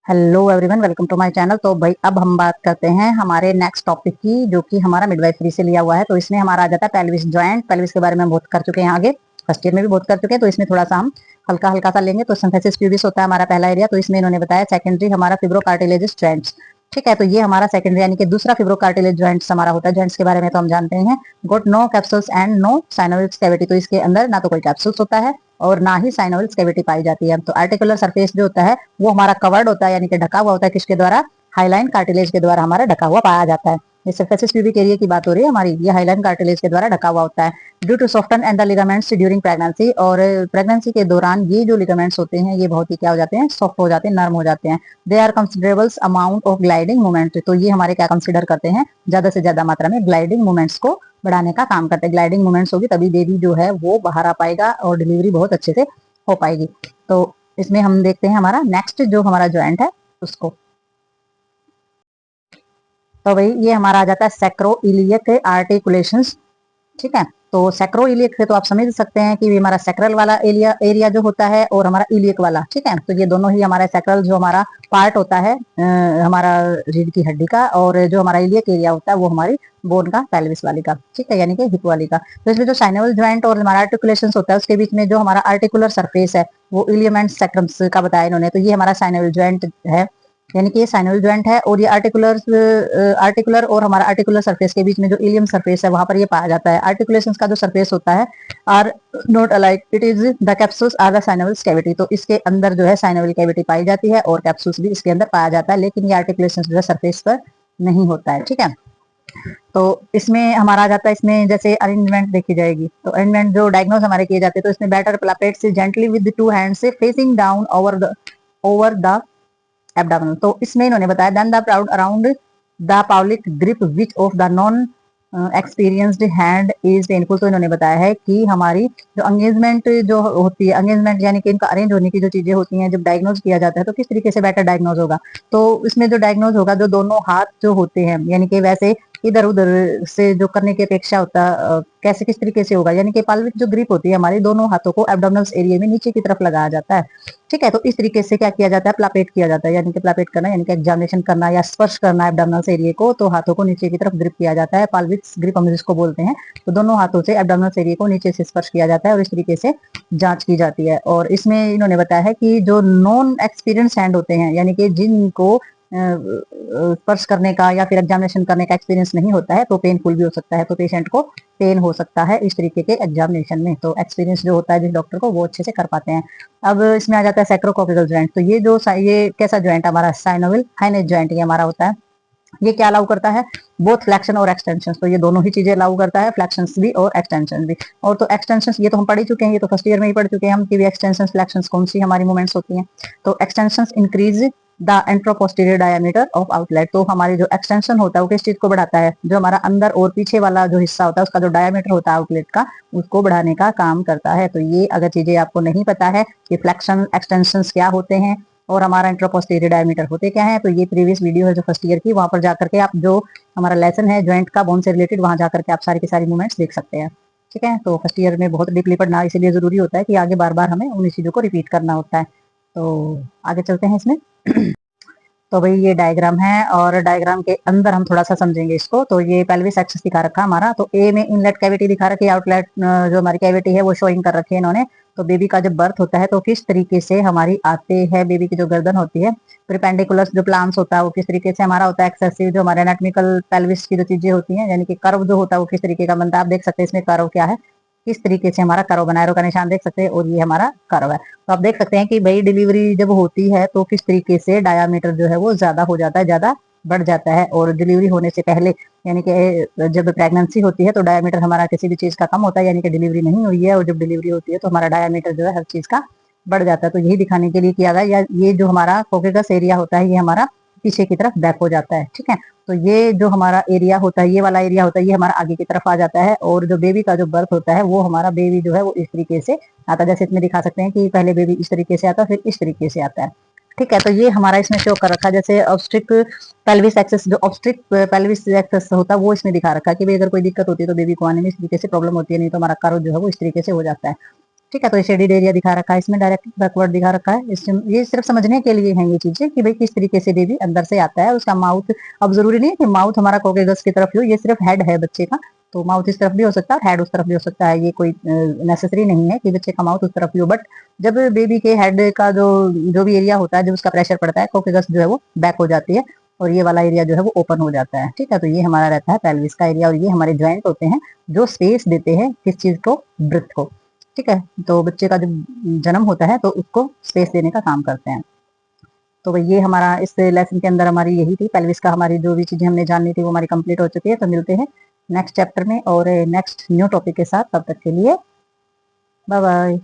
Hello everyone, welcome to my channel. तो भाई अब हम बात करते हैं हमारे नेक्स्ट टॉपिक की, जो कि हमारा मिडवाइफरी से लिया हुआ है। तो इसमें हमारा आ जाता है पेल्विस जॉइंट। पेल्विस के बारे में हम बहुत कर चुके हैं, आगे फर्स्ट ईयर में भी बहुत कर चुके हैं। तो इसमें थोड़ा सा हम हल्का हल्का सा लेंगे। तो सिंथेसिस प्यूबिस होता है हमारा पहला एरिया। तो इसमें इन्होंने बताया सेकेंडरी हमारा फिब्रोकार्टिलेजिस जॉइंट्स। ठीक है, तो ये हमारा सेकेंडरी यानी कि दूसरा फिब्रोकार्टिलेज जॉइंट्स हमारा होता है। जॉइंट्स के बारे में तो हम जानते हैं, got no capsules and no synovial cavity. तो इसके अंदर ना तो कोई कैप्सूल्स होता है और ना ही साइनोवियल कैविटी पाई जाती है। तो आर्टिकुलर सरफेस जो होता है वो हमारा कवर्ड होता है, यानी कि ढका हुआ होता है। किसके द्वारा? हाइलाइन कार्टिलेज के द्वारा हमारा ढका हुआ पाया जाता है। ये सरफेसिस प्यूबिक एरिया की बात हो रही है हमारी, ये हाइलाइन कार्टिलेज के द्वारा ढका हुआ होता है। Due to soften and the ligaments during pregnancy, और प्रेगनेंसी के दौरान ये जो लिगामेंट्स होते हैं ये बहुत ही क्या हो जाते हैं, सॉफ्ट हो जाते हैं, नर्म हो जाते हैं। They are considerable amount of gliding movement. तो ये हमारे क्या कंसिडर करते हैं, ज्यादा से ज्यादा मात्रा में ग्लाइडिंग मूवमेंट्स को बढ़ाने का काम करते हैं। ग्लाइडिंग मूवमेंट्स होगी तभी बेबी जो है वो बाहर आ पाएगा और डिलीवरी बहुत अच्छे से हो पाएगी। तो इसमें हम देखते हैं हमारा नेक्स्ट जो हमारा ज्वाइंट है उसको। तो भाई ये हमारा आ जाता है सैक्रोइलियक आर्टिकुलेशंस। ठीक है, तो सैक्रोइलियक से तो आप समझ सकते हैं कि ये हमारा सैक्रल वाला एरिया एरिया जो होता है और हमारा इलियक वाला। ठीक है, तो ये दोनों ही हमारा सैक्रल जो हमारा पार्ट होता है हमारा रीढ़ की हड्डी का, और जो हमारा इलियक एरिया होता है वो हमारी बोन का, पेल्विस वाली का। ठीक है, यानी कि हिप वाली का। तो इसमें जो साइनोवियल ज्वाइंट और हमारा आर्टिकुलेशन होता है उसके बीच में जो हमारा आर्टिकुलर सरफेस है वो इलियम एंड सैक्रम्स का बताया इन्होंने। तो ये हमारा साइनोवियल ज्वाइंट है, यानी कि ये साइनोवियल ज्वाइंट है। और ये आर्टिकुलर और हमारा आर्टिकुलर सरफेस के बीच में जो इलियम सरफेस है वहां पर ये पाया जाता है। आर्टिकुलेशंस का जो सरफेस होता है are not alike, it is the capsules are the synovial cavity. तो इसके अंदर जो है साइनोवियल कैविटी पाई जाती है और कैप्सूल्स भी इसके अंदर पाया जाता है, लेकिन ये आर्टिकुलेशंस जो है सरफेस पर नहीं होता है। ठीक है, तो इसमें हमारा आ जाता है, इसमें जैसे अरेंजमेंट देखी जाएगी तो अरेंजमेंट जो डायग्नोज हमारे किए जाते हैं, तो इसमें बैटर प्लापेट से जेंटली विद टू हैंड से facing down over the abdominal. तो इसमें इन्होंने बताया then the proud around the Pawlik grip which of the non experienced hand is painful. तो इन्होंने बताया है कि हमारी जो एंगेजमेंट जो होती है, एंगेजमेंट यानी कि इनका अरेंज होने की जो चीजें होती हैं जब डायग्नोज किया जाता है तो किस तरीके से बेटर डायग्नोज होगा। तो इसमें जो डायग्नोज होगा, जो दोनों हाथ जो होते हैं, यानी कि वैसे इधर उधर से जो करने की अपेक्षा होता है कैसे किस तरीके से होगा, यानी कि पाल्विक जो ग्रिप होती है हमारी, दोनों हाथों को एब्डोमिनल एरिया में नीचे की तरफ लगाया जाता है। ठीक है, तो इस तरीके से क्या किया जाता है, प्लापेट किया जाता है, यानी कि प्लापेट करना यानी कि एग्जामिनेशन करना या स्पर्श करना एब्डोमिनल एरिया को। तो हाथों को नीचे की तरफ ग्रिप किया जाता है, पाल्विक ग्रिप हम जिसको बोलते हैं। तो दोनों हाथों से एब्डोमिनल एरिया को नीचे से स्पर्श किया जाता है और इस तरीके से जांच की जाती है। और इसमें इन्होंने बताया है कि जो नॉन एक्सपीरियंस हैंड होते हैं, यानी कि जिनको स्पर्श करने का या फिर एग्जामिनेशन करने का एक्सपीरियंस नहीं होता है, तो पेनफुल भी हो सकता है। तो पेशेंट को पेन हो सकता है इस तरीके के एग्जामिनेशन में। तो एक्सपीरियंस जो होता है जिस डॉक्टर को वो अच्छे से कर पाते हैं। अब इसमें आ जाता है सैक्रोकोकिकल ज्वाइंट। तो ये कैसा ज्वाइंट हमारा, साइनोवियल हाइनेज ज्वाइंट ये हमारा होता है। ये क्या अलाउ करता है, बोथ फ्लेक्शन और एक्सटेंशन। तो ये दोनों ही चीजें अलाउ करता है, फ्लेक्शन भी और एक्सटेंशन भी। और तो एक्सटेंशन ये तो हम पढ़ ही चुके हैं, ये तो फर्स्ट ईयर में ही पढ़ चुके हैं हम कि एक्सटेंशन फ्लेक्शन कौन सी हमारी मूवमेंट्स होती हैं। तो extension increase the anteroposterior diameter of outlet. तो हमारी जो एक्सटेंशन होता है वो किस चीज को बढ़ाता है, जो हमारा अंदर और पीछे वाला जो हिस्सा होता है उसका जो डायमीटर होता है आउटलेट का, उसको बढ़ाने का काम करता है। तो ये अगर चीजें आपको नहीं पता है कि फ्लेक्शन एक्सटेंशन क्या होते हैं और हमारा इंट्रापोस्टीरियर डायमीटर होते क्या है, तो ये प्रीवियस वीडियो है जो फर्स्ट ईयर की, वहां पर जाकर के आप जो हमारा लेसन है ज्वाइंट का बोन से रिलेटेड, वहां जाकर के आप सारी की सारी मूवमेंट्स देख सकते हैं। ठीक है, तो फर्स्ट ईयर में बहुत डीपली पढ़ना इसलिए जरूरी होता है कि आगे बार बार हमें उन्हीं चीजों को रिपीट करना होता है। तो आगे चलते हैं इसमें। तो भाई ये डायग्राम है और डायग्राम के अंदर हम थोड़ा सा समझेंगे इसको। तो ये पेल्विस एक्सिस दिखा रखा हमारा। तो ए में इनलेट कैविटी दिखा रखी है, आउटलेट जो हमारी कैविटी है वो शोइंग कर रखी है इन्होंने। तो बेबी का जब बर्थ होता है तो किस तरीके से हमारी आते हैं, बेबी की जो गर्दन होती है, प्रिपेंडिकुलर जो प्लांस होता है वो किस तरीके से हमारा होता है, एक्सेसिव जो हमारे एनाटॉमिकल पेल्विस की जो चीजें होती हैं, यानी कि कर्व जो होता है वो किस तरीके का बनता है। आप देख सकते हैं इसमें कर्व क्या है, किस तरीके से हमारा कर्व बना है, एरो का निशान देख सकते हैं और ये हमारा कर्व है। तो आप देख सकते हैं कि भाई डिलीवरी जब होती है तो किस तरीके से डायामीटर जो है वो ज्यादा हो जाता है, ज्यादा बढ़ जाता है। और डिलीवरी होने से पहले यानी कि जब प्रेगनेंसी होती है तो डायामीटर हमारा किसी भी चीज का कम होता है, यानी कि डिलीवरी नहीं हुई है, और जब डिलीवरी होती है तो हमारा डायामीटर जो है हर चीज का बढ़ जाता है। तो यही दिखाने के लिए किया गया, या ये जो हमारा कोकेगस एरिया होता है ये हमारा पीछे की तरफ बैक हो जाता है। ठीक है, तो ये जो हमारा एरिया होता है, ये वाला एरिया होता है, ये हमारा आगे की तरफ आ जाता है। और जो बेबी का जो बर्थ होता है वो हमारा बेबी जो है वो इस तरीके से आता है, जैसे इसमें दिखा सकते हैं कि पहले बेबी इस तरीके से आता है फिर इस तरीके से आता है। ठीक है, तो ये हमारा इसमें शो कर रखा है, जैसे ऑब्स्ट्रिक पेल्विस एक्सेस, जो ऑब्स्ट्रिक पेल्विस एक्सेस होता है वो इसमें दिखा रखा है कि भाई अगर कोई दिक्कत होती है तो बेबी को आने में इस तरीके से प्रॉब्लम होती है, नहीं तो हमारा कर्व जो है वो इस तरीके से हो जाता है। ठीक है। तो ये शेडेड एरिया दिखा रखा है, इसमें डायरेक्ट बैकवर्ड दिखा रखा है। ये सिर्फ समझने के लिए है ये चीजें कि भाई किस तरीके से बेबी अंदर से आता है। उसका माउथ, अब जरूरी नहीं है कि माउथ हमारा कोकेगस की तरफ ही हो, ये सिर्फ हेड है बच्चे का, तो माउथ इस तरफ भी हो सकता है और हेड उस तरफ भी हो सकता है। ये कोई नेसेसरी नहीं है कि बच्चे का माउथ उस तरफ ही हो, बट जब बेबी के हेड का जो भी एरिया होता है, जब उसका प्रेशर पड़ता है, कोकेगस जो है वो बैक हो जाती है और ये वाला एरिया जो है वो ओपन हो जाता है। ठीक है। तो ये हमारा रहता है पेल्विस का एरिया और ये हमारे ज्वाइंट होते हैं जो स्पेस देते हैं किस चीज को, ब्रेथ को। ठीक है। तो बच्चे का जब जन्म होता है तो उसको स्पेस देने का काम करते हैं। तो भाई ये हमारा इस लेसन के अंदर हमारी यही थी, पेल्विस का हमारी जो भी चीजें हमने जाननी थी वो हमारी कंप्लीट हो चुकी है। तो मिलते हैं नेक्स्ट चैप्टर में और नेक्स्ट न्यू टॉपिक के साथ, तब तक के लिए बाय बाय।